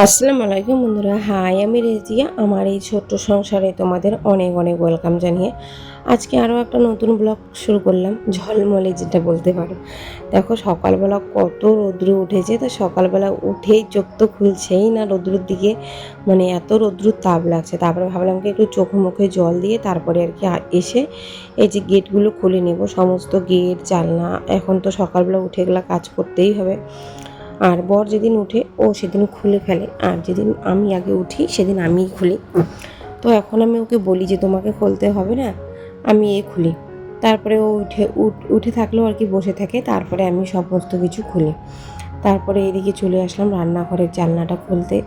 আসসালামু আলাইকুম বন্ধুরা, হাই আমি রেজিয়া। আমার এই ছোট্ট সংসারে তোমাদের অনেক অনেক ওয়েলকাম জানিয়ে আজকে আরও একটা নতুন ব্লগ শুরু করলাম, ঝলমলে যেটা বলতে পারো। দেখো সকালবেলা কত রৌদ্র উঠেছে, তো সকালবেলা উঠেই চোখ তো খুলছেই না রৌদ্রের দিকে, মানে এত রৌদ্রের তাপ লাগছে। তারপরে ভাবলাম কি একটু চোখে মুখে জল দিয়ে তারপরে আর কি এসে এই যে গেটগুলো খুলে নেব, সমস্ত গেট জানলা। এখন তো সকালবেলা উঠে গেলা কাজ করতেই হবে, আর বর যেদিন উঠে ও সেদিন খুলে ফেলে, আর যেদিন আমি আগে উঠি সেদিন আমিই খুলি। তো এখন আমি ওকে বলি যে তোমাকে খুলতে হবে না, আমি খুলি। তারপরে ও উঠে থাকলেও আর কি বসে থাকে, তারপরে আমি সমস্ত কিছু খুলি। তারপরে এদিকে চলে আসলাম রান্নাঘরের জানলাটা খুলতে।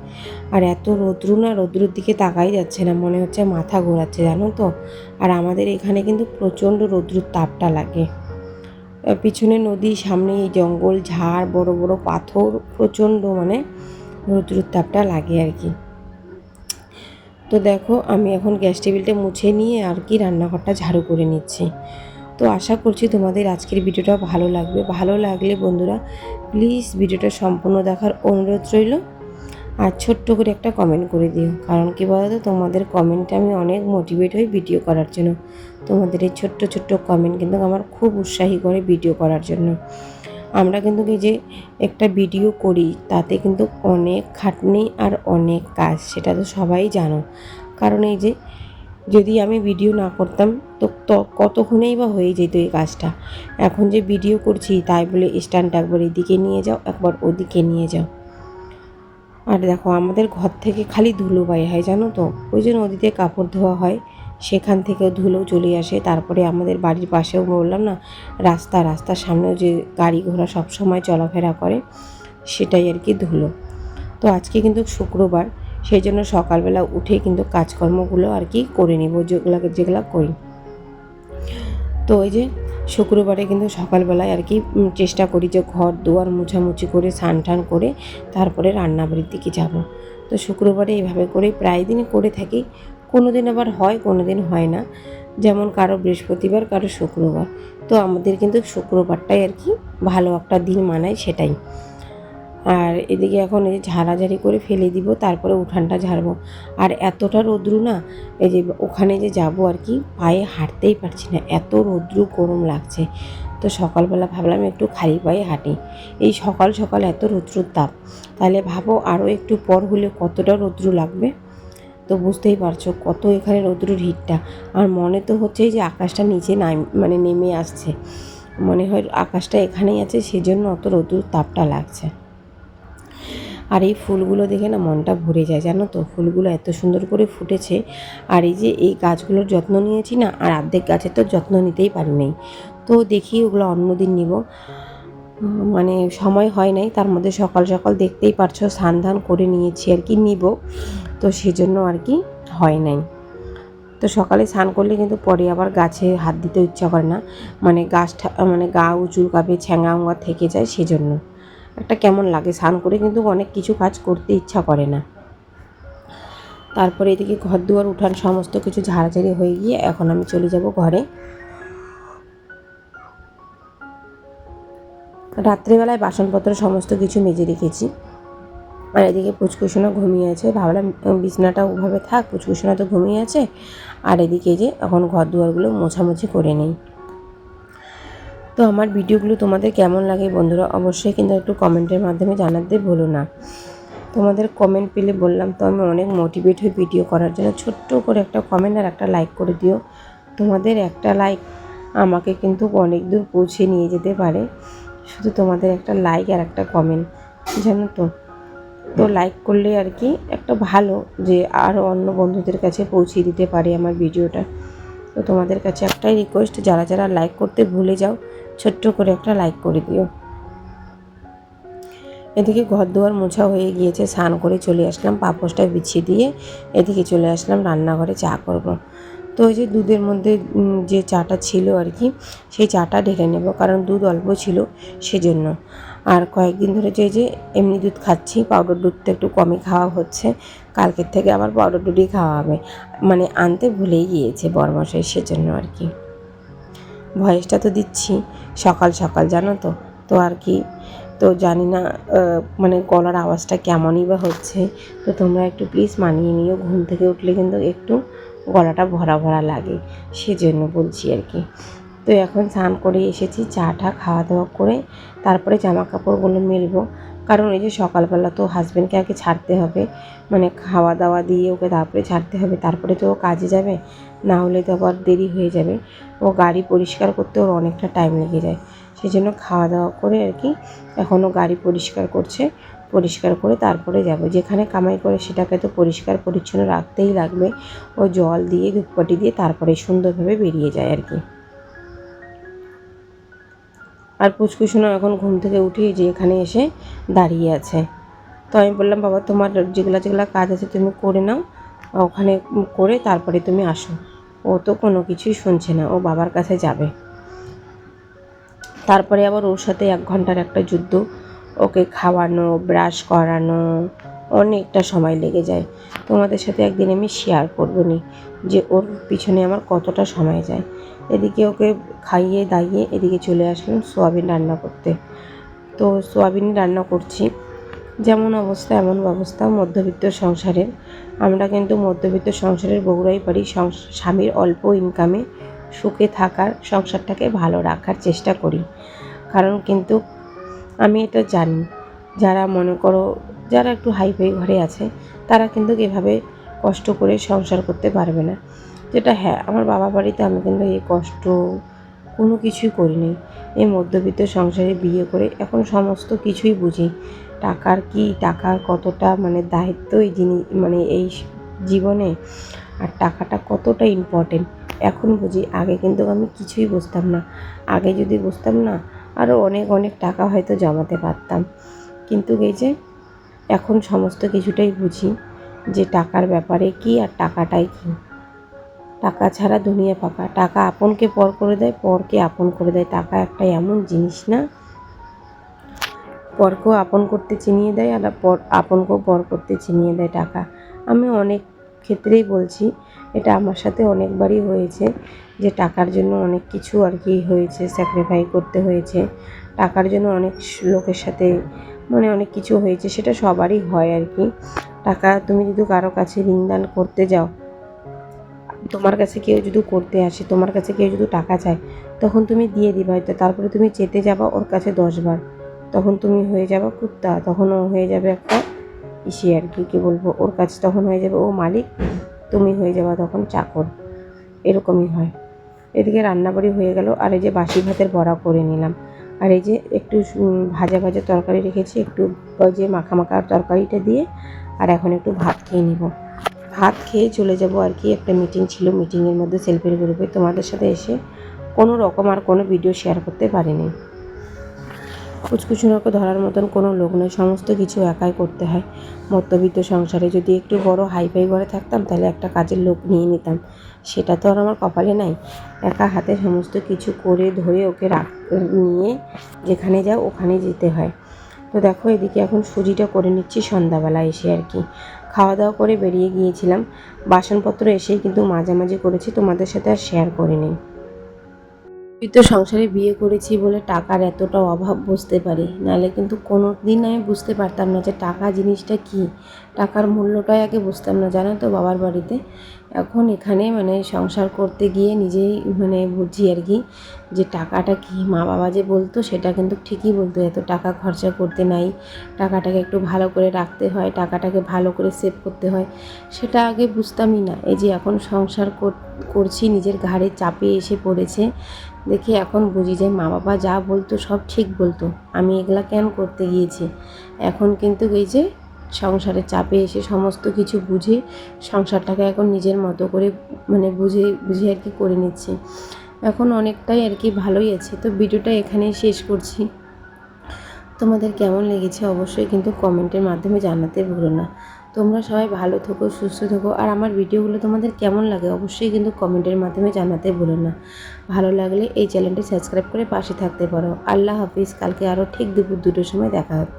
আর এত রৌদ্র না, রৌদ্রের দিকে তাকাই যাচ্ছে না, মনে হচ্ছে মাথা ঘোরাচ্ছে জানো তো। আর আমাদের এখানে কিন্তু প্রচণ্ড রৌদ্রের তাপটা লাগে। পিছনে নদী, সামনে এই জঙ্গল ঝাড়, বড় বড় পাথর, প্রচণ্ড মানে রৌদ্রের তাপটা লাগে আর কি। তো দেখো আমি এখন গ্যাস টেবিলটা মুছে নিয়ে আর কি রান্নাঘরটা ঝাড়ু করে নিচ্ছি। তো আশা করছি তোমাদের আজকের ভিডিওটা ভালো লাগবে। ভালো লাগলে বন্ধুরা প্লিজ ভিডিওটা সম্পূর্ণ দেখার অনুরোধ রইল, আর ছোট্ট করে একটা কমেন্ট করে দিও। কারণ কি বলো তো, তোমাদের কমেন্টে আমি অনেক মোটিভেট হই ভিডিও করার জন্য। তোমাদের এই ছোট্ট ছোট্ট কমেন্ট কিন্তু আমার খুব উৎসাহী করে ভিডিও করার জন্য। আমরা কিন্তু এই যে একটা ভিডিও করি তাতে কিন্তু অনেক খাটনি আর অনেক কাজ, সেটা তো সবাই জানো। কারণ এই যে যদি আমি ভিডিও না করতাম তো কতক্ষণেই বা হয়ে যেত এই কাজটা। এখন যে ভিডিও করছি তাই বলে স্ট্যান্ডটা একবার এদিকে নিয়ে যাও, একবার ওদিকে নিয়ে যাও। আর দেখো আমাদের ঘর থেকে খালি ধুলো বাইর হয় জানো তো। ওই যে নদীতে কাপড় ধোয়া হয় সেখান থেকেও ধুলো চলে আসে। তারপরে আমাদের বাড়ির পাশেও বললাম না, রাস্তার সামনেও যে গাড়ি ঘোড়া সবসময় চলাফেরা করে, সেটাই আর কি ধুলো। তো আজকে কিন্তু শুক্রবার, সেই জন্য সকালবেলা উঠে কিন্তু কাজকর্মগুলো আর কি করে নিব, যেগুলো করি। তো ওই যে শুক্রবারে কিন্তু সকালবেলায় আর কি চেষ্টা করি যে ঘর দুয়ার মুছামুছি করে স্নান টান করে তারপরে রান্নাবাড়ির দিকে যাব। তো শুক্রবারে এইভাবে করে প্রায় দিনই করে থাকি। কোনো দিন আবার হয়, কোনো দিন হয় না। যেমন কারো বৃহস্পতিবার, কারো শুক্রবার। তো আমাদের কিন্তু শুক্রবারটাই আর কি ভালো একটা দিন মানায়, সেটাই। আর এদিকে এখন এই ঝাড়াঝাড়ি করে ফেলে দিব, তারপরে উঠানটা ঝাড়বো। আর এতটা রৌদ্র না, এই যে ওখানে যে যাব আর কি পায়ে হাঁটতেই পারছি না, এত রৌদ্র গরম লাগছে। তো সকালবেলা ভাবলাম একটু খালি পায়ে হাঁটি। এই সকাল সকাল এত রৌদ্রর তাপ, তাহলে ভাবো আরও একটু পর হলে কতটা রৌদ্র লাগবে। তো বুঝতেই পারছো কত এখানে রৌদ্রের হিটটা। আর মনে তো হচ্ছে যে আকাশটা নিচে মানে নেমে আসছে, মনে হয় আকাশটা এখানেই আছে, সেজন্য অত রৌদ্রের তাপটা লাগছে। আর এই ফুলগুলো দেখে না মনটা ভরে যায় জানো তো। ফুলগুলো এত সুন্দর করে ফুটেছে। আর এই যে এই গাছগুলোর যত্ন নিয়েছি না, আর অর্ধেক গাছের তো যত্ন নিতেই পারি নাই। তো দেখি ওগুলো অন্যদিন নিব, মানে সময় হয় নাই। তার মধ্যে সকাল সকাল দেখতেই পারছো স্নান ধান করে নিয়েছি আর কি, নিব। তো সেজন্য আর কি হয় নাই। তো সকালে স্নান করলে কিন্তু পরে আবার গাছে হাত দিতে ইচ্ছা করে না, মানে গাছটা মানে গা চুলকাবে, ছ্যাঙা উঙা থেকে যায়, সেজন্য একটা কেমন লাগে। স্নান করে কিন্তু অনেক কিছু কাজ করতে ইচ্ছা করে না। তারপরে এদিকে ঘর দুয়ার উঠান সমস্ত কিছু ঝাড়াঝাড়ি হয়ে গিয়ে এখন আমি চলে যাব ঘরে। রাত্রেবেলায় বাসনপত্র সমস্ত কিছু মেজে রেখেছি। আর এদিকে পুচকুসোনা ঘুমিয়ে আছে, ভাবলাম বিছনাটা ওভাবে থাক, পুচকুসোনা তো ঘুমিয়ে আছে। আর এদিকে যে এখন ঘর দুয়ারগুলো মোছামুছি করে নেই। তো আমার ভিডিওগুলো তোমাদের কেমন লাগে বন্ধুরা অবশ্যই কিন্তু একটু কমেন্টের মাধ্যমে জানাতে ভুলো না। তোমাদের কমেন্ট পেলে বললাম তো আমি অনেক মোটিভেট হই ভিডিও করার জন্য। ছোট্ট করে একটা কমেন্ট আর একটা লাইক করে দিও। তোমাদের একটা লাইক আমাকে কিন্তু অনেক দূর পৌঁছে নিয়ে যেতে পারে, শুধু তোমাদের একটা লাইক আর একটা কমেন্ট, জানো তো। তো লাইক করলে আর কি একটা ভালো, যে আরও অন্য বন্ধুদের কাছে পৌঁছে দিতে পারে আমার ভিডিওটা। তো তোমাদের কাছে একটাই রিকোয়েস্ট, যারা যারা লাইক করতে ভুলে যাও ছোট্ট করে একটা লাইক করে দিও। এদিকে ঘর দুয়ার মোছা হয়ে গিয়েছে, স্নান করে চলে আসলাম, পাপোশটা বিছিয়ে দিয়ে এদিকে চলে আসলাম রান্নাঘরে চা করব। তো ওই যে দুধের মধ্যে যে চাটা ছিল আর কি, সেই চাটা ঢেলে নেব, কারণ দুধ অল্প ছিল সেজন্য। আর কয়েকদিন ধরে যে এমনি দুধ খাচ্ছি, পাউডার দুধটা একটু কমই খাওয়া হচ্ছে। কালকের থেকে আবার পাউডার দুধই খাওয়া হবে, মানে আনতে ভুলেই গিয়েছে বরমশাই, সেজন্য আর কি। ভয়েসটা তো দিচ্ছি সকাল সকাল জানো তো। তো আর কি তো জানি না মানে গলার আওয়াজটা কেমনই বা হচ্ছে, তো তোমরা একটু প্লিজ মানিয়ে নিও। ঘুম থেকে উঠলে কিন্তু একটু গলাটা ভরা ভরা লাগে, সেজন্য বলছি আর কি। তো এখন স্নান করে এসেছি, চা টা খাওয়া দাওয়া করে তারপরে জামা কাপড়গুলো মেলবো। কারণ এই যে সকালবেলা তো হাজব্যান্ডকে আগে ছাড়তে হবে, মানে খাওয়া দাওয়া দিয়ে ওকে তারপরে ছাড়তে হবে, তারপরে তো ও কাজে যাবে, না হলে তো আবার দেরি হয়ে যাবে। ও গাড়ি পরিষ্কার করতে ওর অনেকটা টাইম লেগে যায়, সেই জন্য খাওয়া দাওয়া করে আর কি এখনও গাড়ি পরিষ্কার করছে। পরিষ্কার করে তারপরে যাব, যেখানে কামাই করে সেটাকে তো পরিষ্কার পরিচ্ছন্ন রাখতেই লাগবে। ও জল দিয়ে ধূপকাঠি দিয়ে তারপরে সুন্দরভাবে বেরিয়ে যায় আর কি। আর পুচকুসোনা এখন ঘুম থেকে উঠে যে এখানে এসে দাঁড়িয়ে আছে। তো আমি বললাম, বাবা তোমার যেগুলো যেগুলো কাজ আছে তুমি করে নাও, ওখানে করে তারপরে তুমি আসো। ও তো কোনো কিছুই শুনছে না, ও বাবার কাছে যাবে। তারপরে আবার ওর সাথে 1 ঘন্টার একটা যুদ্ধ, ওকে খাওয়ানো, ব্রাশ করানো, অনেকটা সময় লেগে যায়। তোমাদের সাথে একদিন আমি শেয়ার করবো নি যে ওর পিছনে আমার কতটা সময় যায়। এদিকে ওকে খাইয়ে দাইয়ে এদিকে চলে আসলাম সোয়াবিন রান্না করতে। তো সোয়াবিন রান্না করছি, যেমন অবস্থা এমন ব্যবস্থা মধ্যবিত্ত সংসারের। আমরা কিন্তু মধ্যবিত্ত সংসারের বউরাই পারি স্বামীর অল্প ইনকামে সুখে থাকার, সংসারটাকে ভালো রাখার চেষ্টা করি। কারণ কিন্তু আমি এটা জানি, যারা মনে করো যারা একটু হাইফাই ঘরে আছে তারা কিন্তু এভাবে কষ্ট করে সংসার করতে পারবে না। যেটা হ্যাঁ, আমার বাবা বাড়িতে আমি কিন্তু এই কষ্ট কোনো কিছুই করিনি। এই মধ্যবিত্ত সংসারে বিয়ে করে এখন সমস্ত কিছুই বুঝি, টাকার কি, টাকার কতটা মানে দায়িত্ব এই জিনিস, মানে এই জীবনে, আর টাকাটা কতটা ইম্পর্টেন্ট এখন বুঝি। আগে কিন্তু আমি কিছুই বুঝতাম না। আগে যদি বুঝতাম না, আরও অনেক অনেক টাকা হয়তো জমাতে পারতাম। কিন্তু এই যে এখন সমস্ত কিছুটাই বুঝি যে টাকার ব্যাপারে কি, আর টাকাটাই কি। টাকা ছাড়া দুনিয়া ফাঁকা। টাকা আপনকে পর করে দেয়, পরকে আপন করে দেয়। টাকা একটা এমন জিনিস না, পরকেও আপন করতে চিনিয়ে দেয় আর আপনকেও পর করতে চিনিয়ে দেয় টাকা। আমি অনেক ক্ষেত্রেই বলছি, এটা আমার সাথে অনেকবারই হয়েছে যে টাকার জন্য অনেক কিছু আর কি হয়েছে, স্যাক্রিফাইস করতে হয়েছে। টাকার জন্য অনেক লোকের সাথে মানে অনেক কিছু হয়েছে, সেটা সবারই হয় আর কি। টাকা তুমি যদি কারো কাছে ঋণদান করতে যাও, তোমার কাছে কেউ যদি করতে আসে, তোমার কাছে কেউ যদি টাকা চায়, তখন তুমি দিয়ে দিবা হয়তো, তারপরে তুমি চেতে যাবা ওর কাছে 10 বার, তখন তুমি হয়ে যাবা কুত্তা, তখন ও হয়ে যাবে একটা ইসে আর কি, কী বলবো, ওর কাছে তখন হয়ে যাবে ও মালিক, তুমি হয়ে যাবা তখন চাকর। এরকমই হয়। এদিকে রান্নাবাড়ি হয়ে গেল, আর এই যে বাসি ভাতের বড়া করে নিলাম, আর এই যে একটু ভাজা ভাজা তরকারি রেখেছি, একটু ওই যে মাখা মাখা তরকারিটা দিয়ে, আর এখন একটু ভাত খেয়ে নিব। ভাত খেয়ে চলে যাব আর কি, একটা মিটিং ছিল, মিটিংয়ের মধ্যে সেলফির গ্রুপে তোমাদের সাথে এসে কোনো রকম আর কোনো ভিডিও শেয়ার করতে পারিনি। কুচকুচুনাকে ধরার মতন কোনো লোক নেই, সমস্ত কিছু একাই করতে হয়। মধ্যবিত্ত সংসারে যদি একটু বড় হাইফাই ঘরে থাকতাম তাহলে একটা কাজের লোক নিয়ে নিতাম, সেটা তো আর আমার কপালে নাই। একা হাতে সমস্ত কিছু করে ধরে ওকে নিয়ে যেখানে যাও ওখানে যেতে হয়। তো দেখো এদিকে এখন সুজিটা করে নিচ্ছি সন্ধ্যাবেলা এসে আর কি। খাওয়া দাওয়া করে বেরিয়ে গিয়েছিলাম, বাসনপত্র এসেই কিন্তু মাঝামাঝি করেছি, তোমাদের সাথে আর শেয়ার করিনি। তো সংসারে বিয়ে করেছি বলে টাকার এতটা অভাব বুঝতে পারি, নাহলে কিন্তু কোনো দিন আমি বুঝতে পারতাম না যে টাকা জিনিসটা কী। টাকার মূল্যটাই আগে বুঝতাম না, জানো তো, বাবার বাড়িতে। এখন এখানে মানে সংসার করতে গিয়ে নিজেই মানে বুঝি আর কি যে টাকাটা কী। মা বাবা যে বলতো সেটা কিন্তু ঠিকই বলতো, এত টাকা খরচা করতে নাই, টাকাটাকে একটু ভালো করে রাখতে হয়, টাকাটাকে ভালো করে সেভ করতে হয়, সেটা আগে বুঝতামই না। এই যে এখন সংসার করছি, নিজের ঘাড়ে চাপে এসে পড়েছে দেখে এখন বুঝি যে মা বাবা যা বলতো সব ঠিক বলতো, আমি এগুলা কেন করতে গিয়েছি। এখন কিন্তু এই যে সংসারের চাপে এসে সমস্ত কিছু বুঝে সংসারটাকে এখন নিজের মতো করে মানে বুঝে বুঝে আর কি করে নিচ্ছি। এখন অনেকটাই আর কি ভালোই আছে। তো ভিডিওটা এখানেই শেষ করছি। তোমাদের কেমন লেগেছে অবশ্যই কিন্তু কমেন্টের মাধ্যমে জানাতে ভুলো না। তোমরা সবাই ভালো থেকো, সুস্থ থেকো, আর আমার ভিডিওগুলো তোমাদের কেমন লাগে অবশ্যই কিন্তু কমেন্টের মাধ্যমে জানাতে ভুলো না। ভালো লাগলে এই চ্যানেলটি সাবস্ক্রাইব করে পাশে থাকতে পারো। আল্লাহ হাফিজ। কালকে আরও ঠিক দুপুর 2টোর সময় দেখা হচ্ছে।